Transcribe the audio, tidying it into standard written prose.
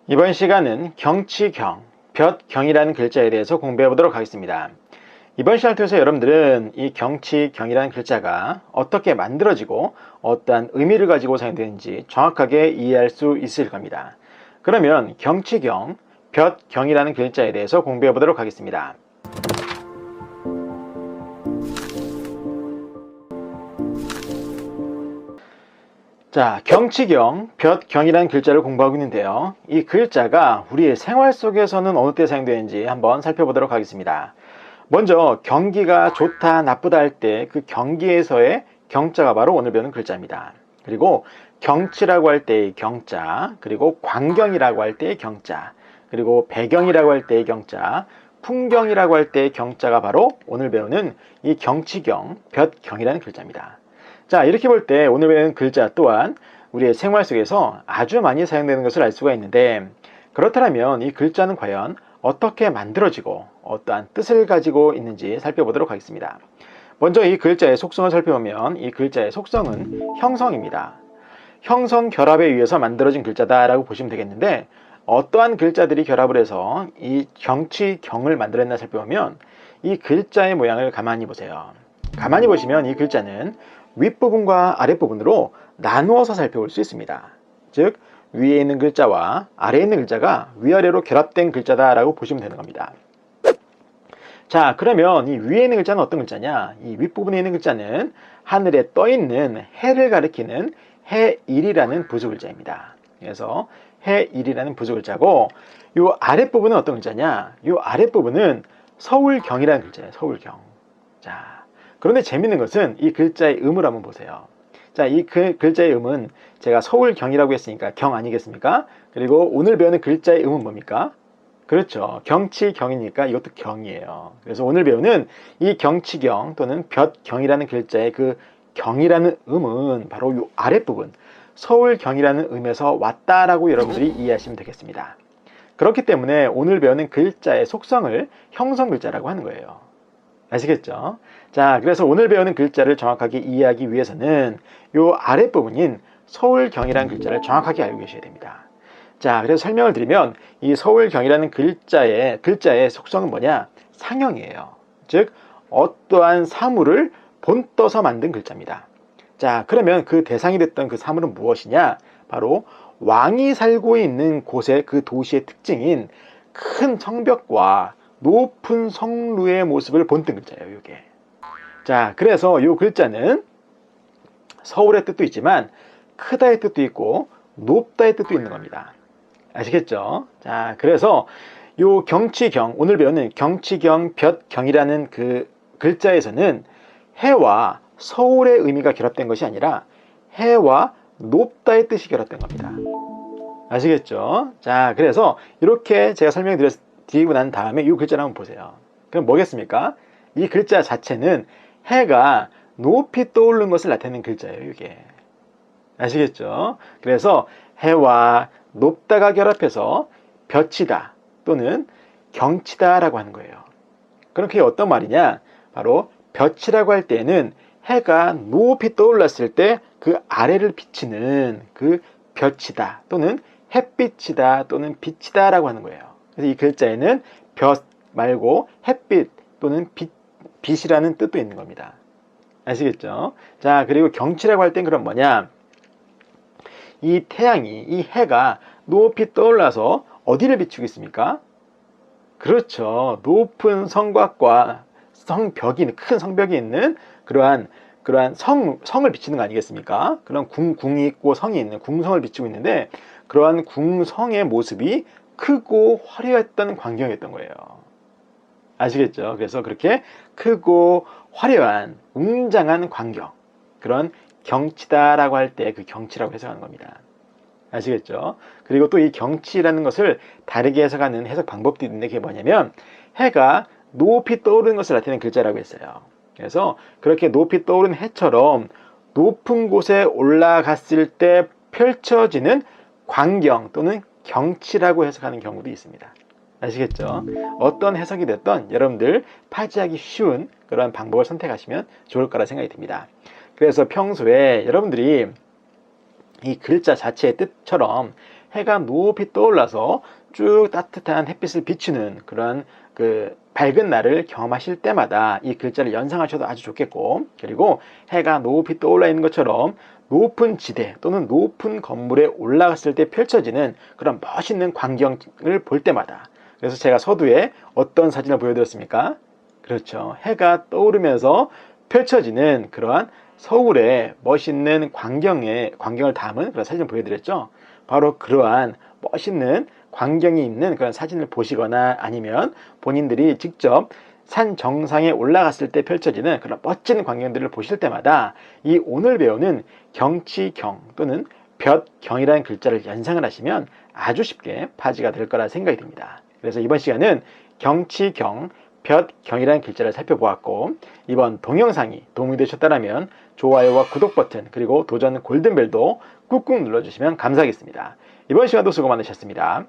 이번 시간은 경치경, 볕경이라는 글자에 대해서 공부해 보도록 하겠습니다. 이번 시간을 통해서 여러분들은 이 경치경이라는 글자가 어떻게 만들어지고 어떠한 의미를 가지고 사용되는지 정확하게 이해할 수 있을 겁니다. 그러면 경치경, 볕경이라는 글자에 대해서 공부해 보도록 하겠습니다. 자, 경치경, 볕경이라는 글자를 공부하고 있는데요. 이 글자가 우리의 생활 속에서는 어느 때 사용되는지 한번 살펴보도록 하겠습니다. 먼저 경기가 좋다, 나쁘다 할 때 그 경기에서의 경자가 바로 오늘 배우는 글자입니다. 그리고 경치라고 할 때의 경자, 그리고 광경이라고 할 때의 경자, 그리고 배경이라고 할 때의 경자, 풍경이라고 할 때의 경자가 바로 오늘 배우는 이 경치경, 볕경이라는 글자입니다. 자, 이렇게 볼 때 오늘 배우는 글자 또한 우리의 생활 속에서 아주 많이 사용되는 것을 알 수가 있는데, 그렇다면 이 글자는 과연 어떻게 만들어지고 어떠한 뜻을 가지고 있는지 살펴보도록 하겠습니다. 먼저 이 글자의 속성을 살펴보면 이 글자의 속성은 형성입니다. 형성 결합에 의해서 만들어진 글자다라고 보시면 되겠는데, 어떠한 글자들이 결합을 해서 이 경치경을 만들었나 살펴보면 이 글자의 모양을 가만히 보세요. 가만히 보시면 이 글자는 윗부분과 아랫부분으로 나누어서 살펴볼 수 있습니다. 즉 위에 있는 글자와 아래에 있는 글자가 위아래로 결합된 글자다라고 보시면 되는 겁니다. 자, 그러면 이 위에 있는 글자는 어떤 글자냐? 이 윗부분에 있는 글자는 하늘에 떠 있는 해를 가리키는 해일이라는 부수 글자입니다. 그래서 해일이라는 부수 글자고, 이 아랫부분은 어떤 글자냐? 이 아랫부분은 서울경이라는 글자예요. 서울경. 자, 그런데 재밌는 것은 이 글자의 음을 한번 보세요. 자, 이 글자의 음은 제가 서울경이라고 했으니까 경 아니겠습니까? 그리고 오늘 배우는 글자의 음은 뭡니까? 그렇죠. 경치경이니까 이것도 경이에요. 그래서 오늘 배우는 이 경치경 또는 볕경이라는 글자의 그 경이라는 음은 바로 이 아랫부분 서울경이라는 음에서 왔다라고 여러분들이 이해하시면 되겠습니다. 그렇기 때문에 오늘 배우는 글자의 속성을 형성 글자라고 하는 거예요. 아시겠죠? 자, 그래서 오늘 배우는 글자를 정확하게 이해하기 위해서는 이 아랫부분인 서울경이라는 글자를 정확하게 알고 계셔야 됩니다. 자, 그래서 설명을 드리면 이 서울경이라는 글자의 속성은 뭐냐? 상형이에요. 즉 어떠한 사물을 본떠서 만든 글자입니다. 자, 그러면 그 대상이 됐던 그 사물은 무엇이냐? 바로 왕이 살고 있는 곳의 그 도시의 특징인 큰 성벽과 높은 성루의 모습을 본뜬 글자예요, 이게. 자, 그래서 이 글자는 서울의 뜻도 있지만 크다의 뜻도 있고 높다의 뜻도 있는 겁니다. 아시겠죠? 자, 그래서 요 경치경, 오늘 배우는 경치경, 볕경이라는 그 글자에서는 해와 서울의 의미가 결합된 것이 아니라 해와 높다의 뜻이 결합된 겁니다. 아시겠죠? 자, 그래서 이렇게 제가 설명드리고 난 다음에 이 글자를 한번 보세요. 그럼 뭐겠습니까? 이 글자 자체는 해가 높이 떠오르는 것을 나타내는 글자예요, 이게. 아시겠죠? 그래서 해와 높다가 결합해서 볕이다 또는 경치다 라고 하는 거예요. 그럼 그게 어떤 말이냐? 바로 볕이라고 할 때는 해가 높이 떠올랐을 때 그 아래를 비치는 그 볕이다 또는 햇빛이다 또는 빛이다 라고 하는 거예요. 그래서 이 글자에는 볕 말고 햇빛 또는 빛이라는 뜻도 있는 겁니다. 아시겠죠? 자, 그리고 경치라고 할 땐 그럼 뭐냐? 이 태양이, 이 해가 높이 떠올라서 어디를 비추고 있습니까? 그렇죠. 높은 성곽과 성벽이, 큰 성벽이 있는 그러한 성을 비치는 거 아니겠습니까? 그런 궁이 있고 성이 있는 궁성을 비추고 있는데, 그러한 궁성의 모습이 크고 화려했던 광경이었던 거예요. 아시겠죠? 그래서 그렇게 크고 화려한 웅장한 광경, 그런 경치다라고 할 때 그 경치라고 해석하는 겁니다. 아시겠죠? 그리고 또 이 경치라는 것을 다르게 해석하는 해석 방법도 있는데, 그게 뭐냐면 해가 높이 떠오르는 것을 나타내는 글자라고 했어요. 그래서 그렇게 높이 떠오르는 해처럼 높은 곳에 올라갔을 때 펼쳐지는 광경 또는 경치라고 해석하는 경우도 있습니다. 아시겠죠? 어떤 해석이 됐던 여러분들 파지하기 쉬운 그런 방법을 선택하시면 좋을 거라 생각이 듭니다. 그래서 평소에 여러분들이 이 글자 자체의 뜻처럼 해가 높이 떠올라서 쭉 따뜻한 햇빛을 비추는 그런 그 밝은 날을 경험하실 때마다 이 글자를 연상하셔도 아주 좋겠고, 그리고 해가 높이 떠올라 있는 것처럼 높은 지대 또는 높은 건물에 올라갔을 때 펼쳐지는 그런 멋있는 광경을 볼 때마다, 그래서 제가 서두에 어떤 사진을 보여드렸습니까? 그렇죠. 해가 떠오르면서 펼쳐지는 그러한 서울의 멋있는 광경을 담은 그런 사진을 보여드렸죠. 바로 그러한 멋있는 광경이 있는 그런 사진을 보시거나 아니면 본인들이 직접 산 정상에 올라갔을 때 펼쳐지는 그런 멋진 광경들을 보실 때마다 이 오늘 배우는 경치경 또는 볕경이라는 글자를 연상을 하시면 아주 쉽게 파지가 될 거라 생각이 듭니다. 그래서 이번 시간은 경치경, 볕경이라는 글자를 살펴보았고, 이번 동영상이 도움이 되셨다면 좋아요와 구독 버튼 그리고 도전 골든벨도 꾹꾹 눌러주시면 감사하겠습니다. 이번 시간도 수고 많으셨습니다.